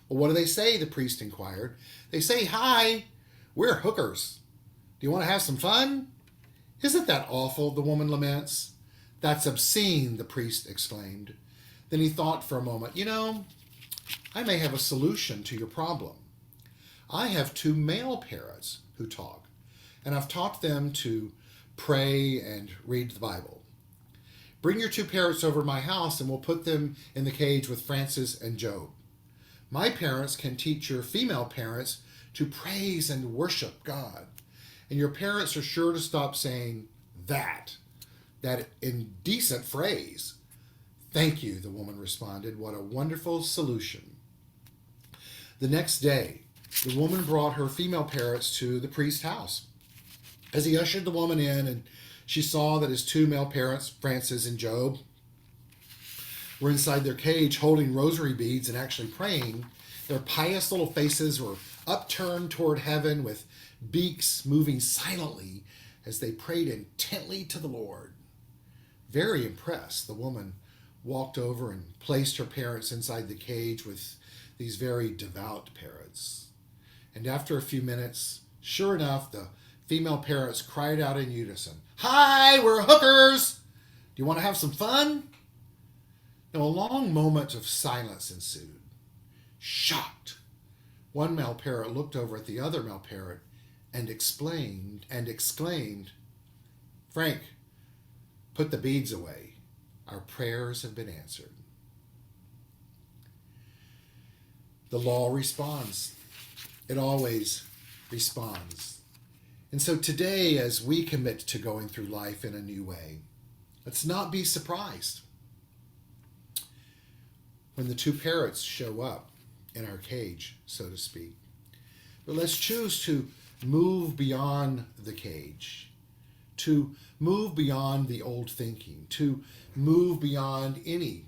"Well, what do they say?" the priest inquired. "They say, 'Hi, we're hookers. Do you want to have some fun?'" "Isn't that awful?" the woman laments. "That's obscene," the priest exclaimed. Then he thought for a moment. I may have a solution to your problem. I have 2 male parrots who talk, and I've taught them to pray and read the Bible. Bring your 2 parrots over to my house and we'll put them in the cage with Francis and Job. My parents can teach your female parrots to praise and worship God. And your parents are sure to stop saying that indecent phrase. "Thank you," the woman responded. "What a wonderful solution." The next day, the woman brought her female parrots to the priest's house. As he ushered the woman in, and she saw that his 2 male parrots, Francis and Job, were inside their cage holding rosary beads and actually praying. Their pious little faces were upturned toward heaven with beaks moving silently as they prayed intently to the Lord. Very impressed, the woman walked over and placed her parents inside the cage with these very devout parrots. And after a few minutes, sure enough, the female parrots cried out in unison, "Hi, we're hookers! Do you want to have some fun?" Now, a long moment of silence ensued. Shocked, one male parrot looked over at the other male parrot and exclaimed, "Frank, put the beads away. Our prayers have been answered." The law responds. It always responds. And so today, as we commit to going through life in a new way, let's not be surprised when the 2 parrots show up in our cage, so to speak. But let's choose to move beyond the cage, to move beyond the old thinking, to move beyond any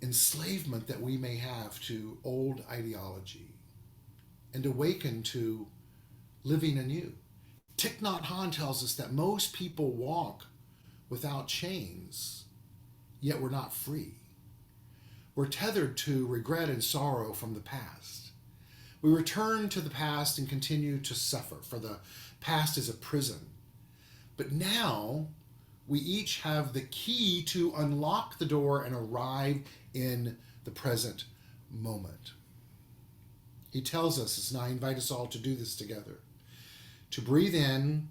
enslavement that we may have to old ideology, and awaken to living anew. Thich Nhat Hanh tells us that most people walk without chains, yet we're not free. We're tethered to regret and sorrow from the past. We return to the past and continue to suffer, for the past is a prison. But now, we each have the key to unlock the door and arrive in the present moment. He tells us, and I invite us all to do this together, to breathe in,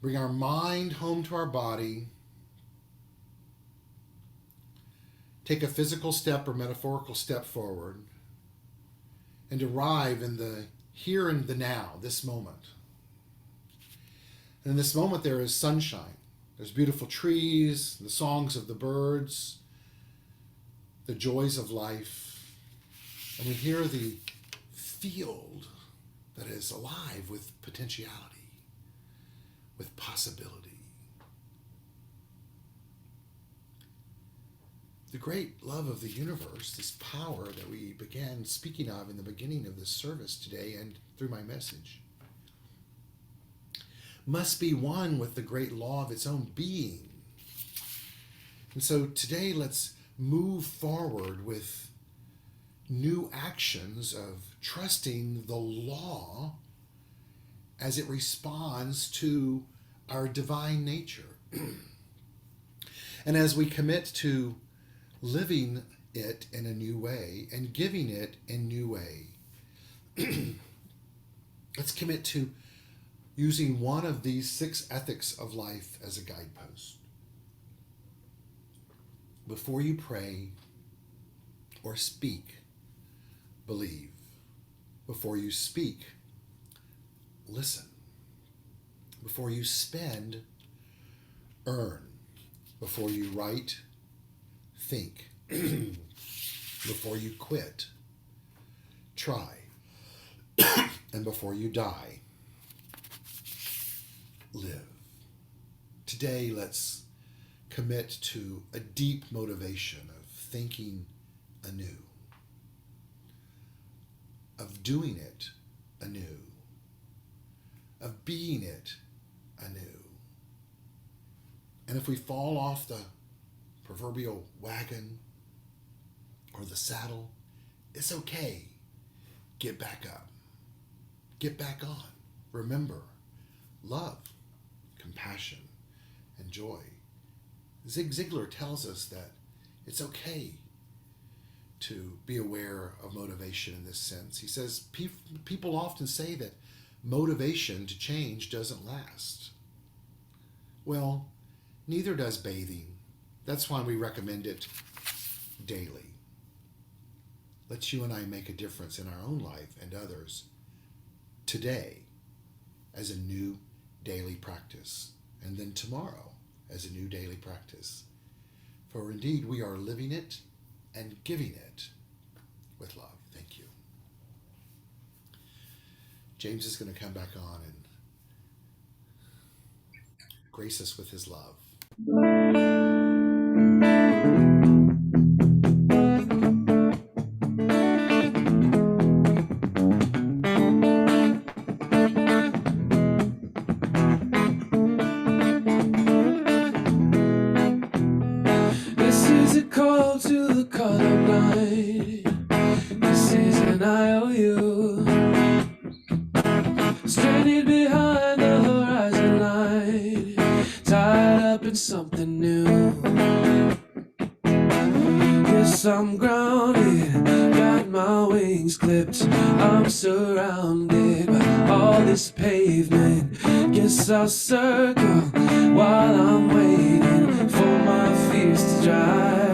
bring our mind home to our body, take a physical step or metaphorical step forward, and arrive in the here and the now, this moment. And in this moment there is sunshine. There's beautiful trees, the songs of the birds, the joys of life. And we hear the field that is alive with potentiality, with possibility. The great love of the universe, this power that we began speaking of in the beginning of this service today and through my message, must be one with the great law of its own being. And so today let's move forward with new actions of trusting the law as it responds to our divine nature. And as we commit to living it in a new way and giving it in a new way, let's commit to using one of these 6 ethics of life as a guidepost. Before you pray or speak, believe. Before you speak, listen. Before you spend, earn. Before you write, think. Before you quit, try. And before you die, live. Today, let's commit to a deep motivation of thinking anew, of doing it anew, of being it anew. And if we fall off the proverbial wagon or the saddle, it's okay. Get back up. Get back on. Remember, love, compassion, and joy. Zig Ziglar tells us that it's okay to be aware of motivation in this sense. He says people often say that motivation to change doesn't last. Well, neither does bathing. That's why we recommend it daily. Let's you and I make a difference in our own life and others today as a new daily practice, and then tomorrow as a new daily practice. For indeed, we are living it and giving it with love. Thank you. James is going to come back on and grace us with his love. This is a call to the colorblind. This is an IOU. Stranded behind the horizon line, tied up in something new. Yes, I'm grounded, got my wings clipped. I'm surrounded by all this pavement. Guess I'll circle while I'm waiting for my fears to dry.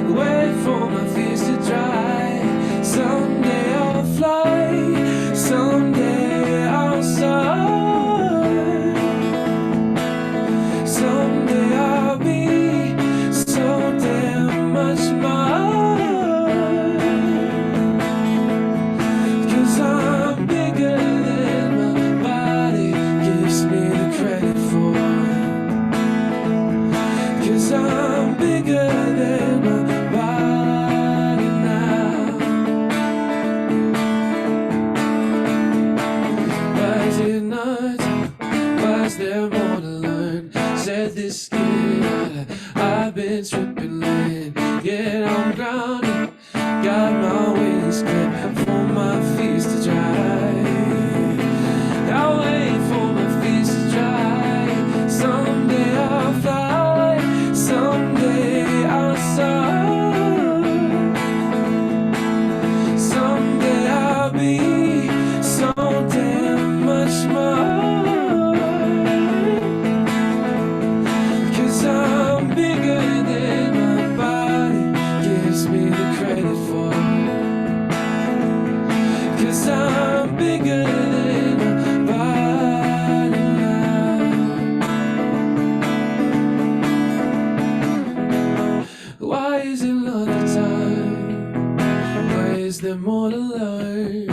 Wait for my fears to dry. Someday I'll fly, someday I'll soar. Someday I'll be so damn much more. 'Cause I'm bigger than my body gives me the credit for. 'Cause I'm bigger than my body now. Why is it not? Why is there more to learn? Said this skin I've been tripping land. Yet I'm grounded, got my wings clipped for my fears to dry. I'll wait for my fears to dry. Someday I'll fly, someday I'll soar. Someday I'll be so damn much more. 'Cause I'm bigger than my body gives me the credit for. 'Cause I'm bigger than my body now. Why is it not the time? Why is there more to learn?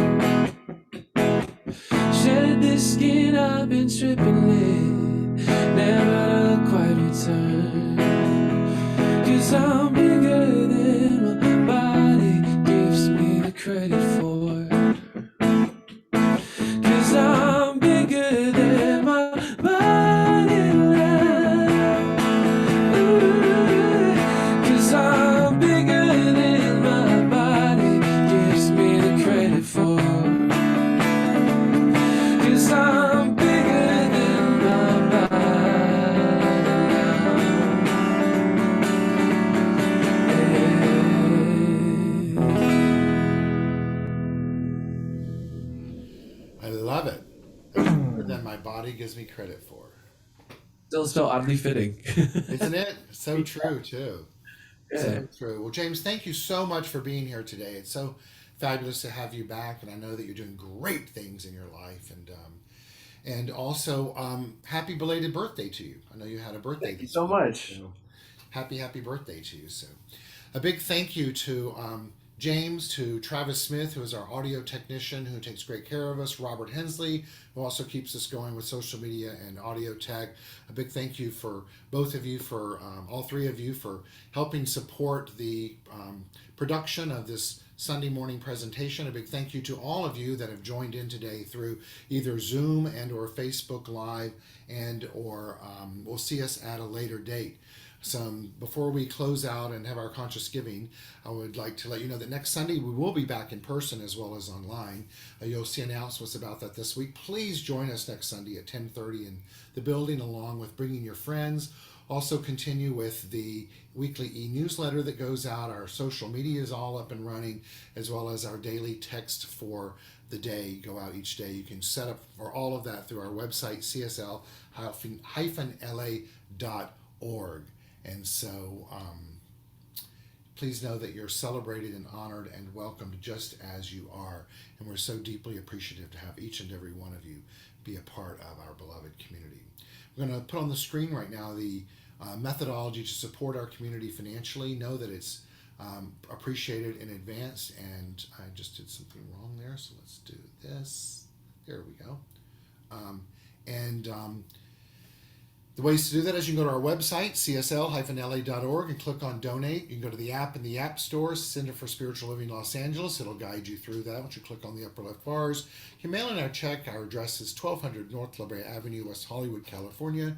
Shed this skin I've been tripping in, never quite return. 'Cause I'm bigger than my body gives me the credit for. 'Cause I'm bigger than my body now. Ooh, 'cause I'm bigger than my body gives me the credit for. 'Cause I'm bigger than my body now. I love it. That's more than my body gives me credit for. Still so oddly fitting. Isn't it? So true, too. Yeah. So true. Well, James, thank you so much for being here today. It's so fabulous to have you back, and I know that you're doing great things in your life. And also, happy belated birthday to you. I know you had a birthday Thank you this so week. much. So happy birthday to you. So a big thank you to James, to Travis Smith, who is our audio technician, who takes great care of us, Robert Hensley, who also keeps us going with social media and audio tech. A big thank you for both of you, for all three of you, for helping support the production of this Sunday morning presentation. A big thank you to all of you that have joined in today through either Zoom and or Facebook Live, and or will see us at a later date. Before we close out and have our conscious giving, I would like to let you know that next Sunday we will be back in person as well as online. You'll see announcements about that this week. Please join us next Sunday at 10:30 in the building, along with bringing your friends. Also continue with the weekly e-newsletter that goes out. Our social media is all up and running, as well as our daily text for the day go out each day. You can set up for all of that through our website, CSL-LA.org. And so please know that you're celebrated and honored and welcomed just as you are. And we're so deeply appreciative to have each and every one of you be a part of our beloved community. We're going to put on the screen right now the methodology to support our community financially. Know that it's appreciated in advance. And I just did something wrong there, so let's do this. There we go. The ways to do that is you can go to our website, csl-la.org, and click on Donate. You can go to the app in the App Store, Center for Spiritual Living Los Angeles. It'll guide you through that once you click on the upper left bars. You can mail in our check. Our address is 1200 North La Brea Avenue, West Hollywood, California.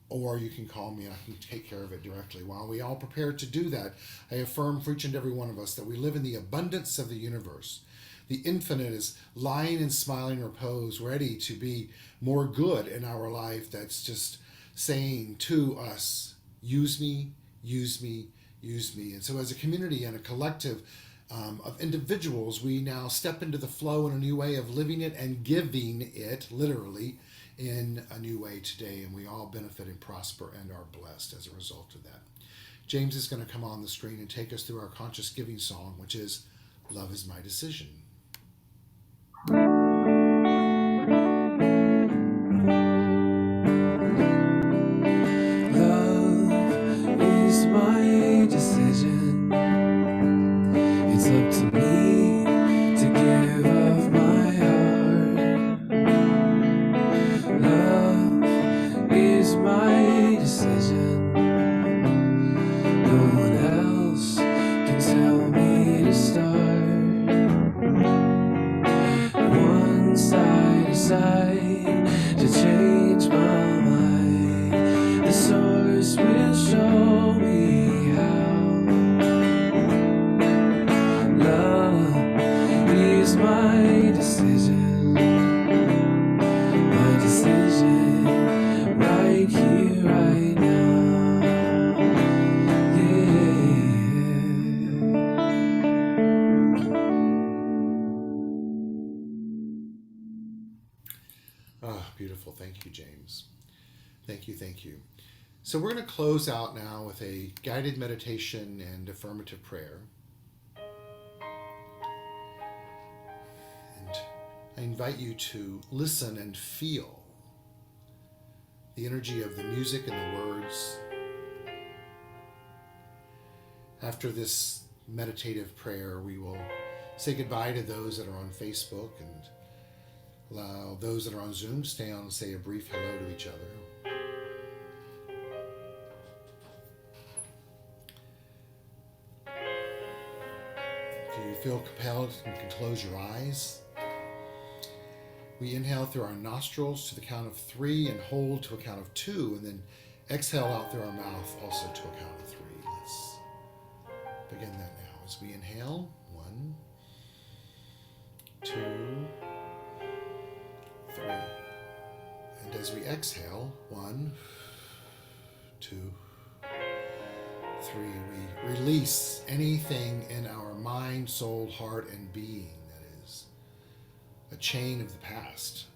Or you can call me and I can take care of it directly. While we all prepare to do that, I affirm for each and every one of us that we live in the abundance of the universe. The infinite is lying in smiling repose, ready to be more good in our life. That's just saying to us, use me, use me, use me. And so as a community and a collective of individuals, we now step into the flow in a new way of living it and giving it, literally, in a new way today. And we all benefit and prosper and are blessed as a result of that. James is going to come on the screen and take us through our conscious giving song, which is Love is My Decision. Beautiful. Thank you, James. Thank you. So we're going to close out now with a guided meditation and affirmative prayer. And I invite you to listen and feel the energy of the music and the words. After this meditative prayer, we will say goodbye to those that are on Facebook and allow those that are on Zoom to stay on and say a brief hello to each other. If you feel compelled, you can close your eyes. We inhale through our nostrils to the count of 3 and hold to a count of 2, and then exhale out through our mouth also to a count of 3. Let's begin that now. As we inhale, 1, 2, 3. And as we exhale, 1, 2, 3. We release anything in our mind, soul, heart, and being that is a chain of the past.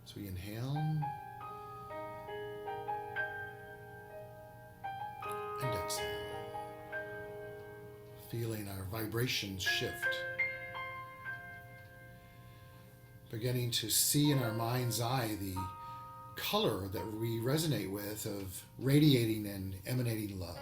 So we inhale and exhale, feeling our vibrations shift beginning to see in our mind's eye the color that we resonate with of radiating and emanating love.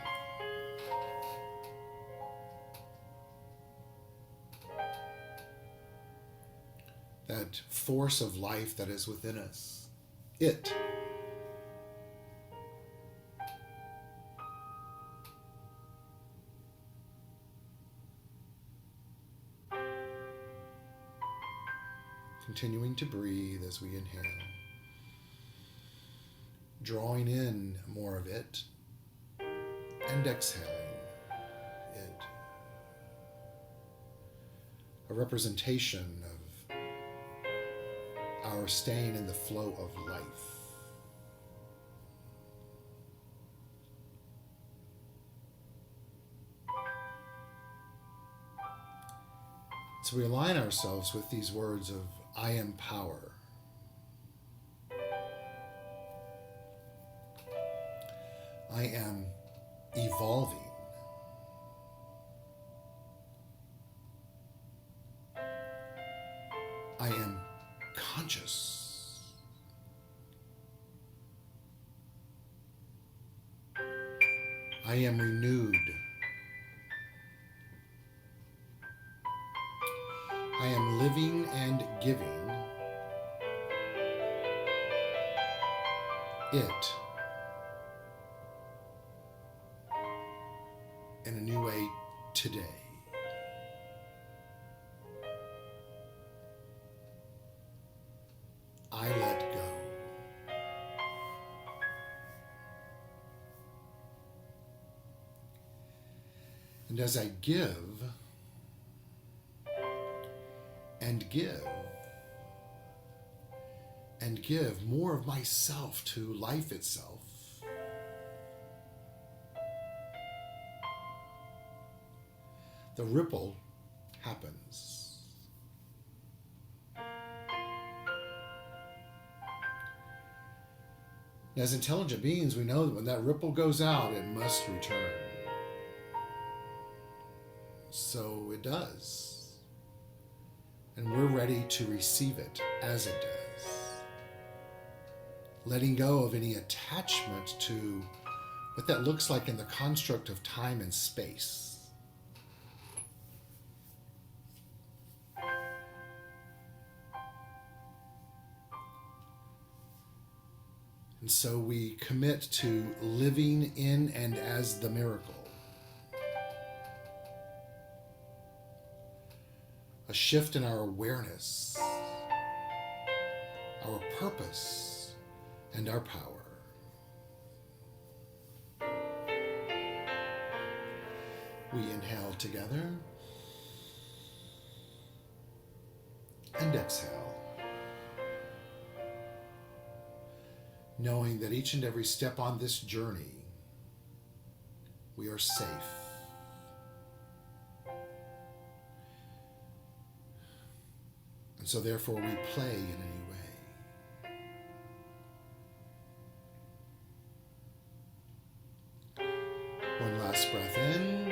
That force of life that is within us. It. Continuing to breathe as we inhale. Drawing in more of it. And exhaling it. A representation of our staying in the flow of life. So we align ourselves with these words of I am power. I am evolving. I am conscious. I am renewed. I am living and giving it in a new way today. I let go. And as I give and give and give more of myself to life itself, the ripple happens. As intelligent beings, we know that when that ripple goes out, it must return. So it does. And we're ready to receive it as it does. Letting go of any attachment to what that looks like in the construct of time and space. And so we commit to living in and as the miracle. A shift in our awareness, our purpose, and our power. We inhale together and exhale. Knowing that each and every step on this journey, we are safe. And so therefore we play in any way. One last breath in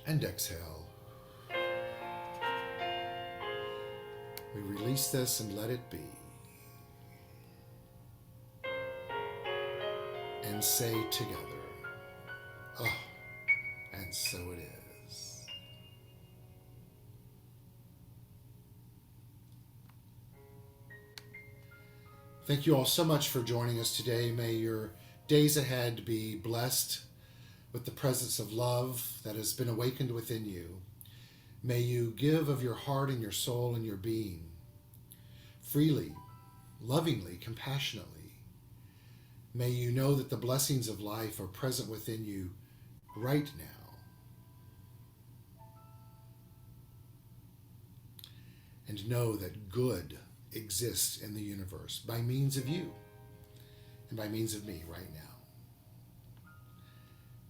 and exhale. We release this and let it be. And say together, oh, and so it is. Thank you all so much for joining us today. May your days ahead be blessed with the presence of love that has been awakened within you. May you give of your heart and your soul and your being freely, lovingly, compassionately. May you know that the blessings of life are present within you right now. And know that good exists in the universe by means of you and by means of me right now.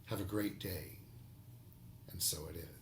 Have a great day, and so it is.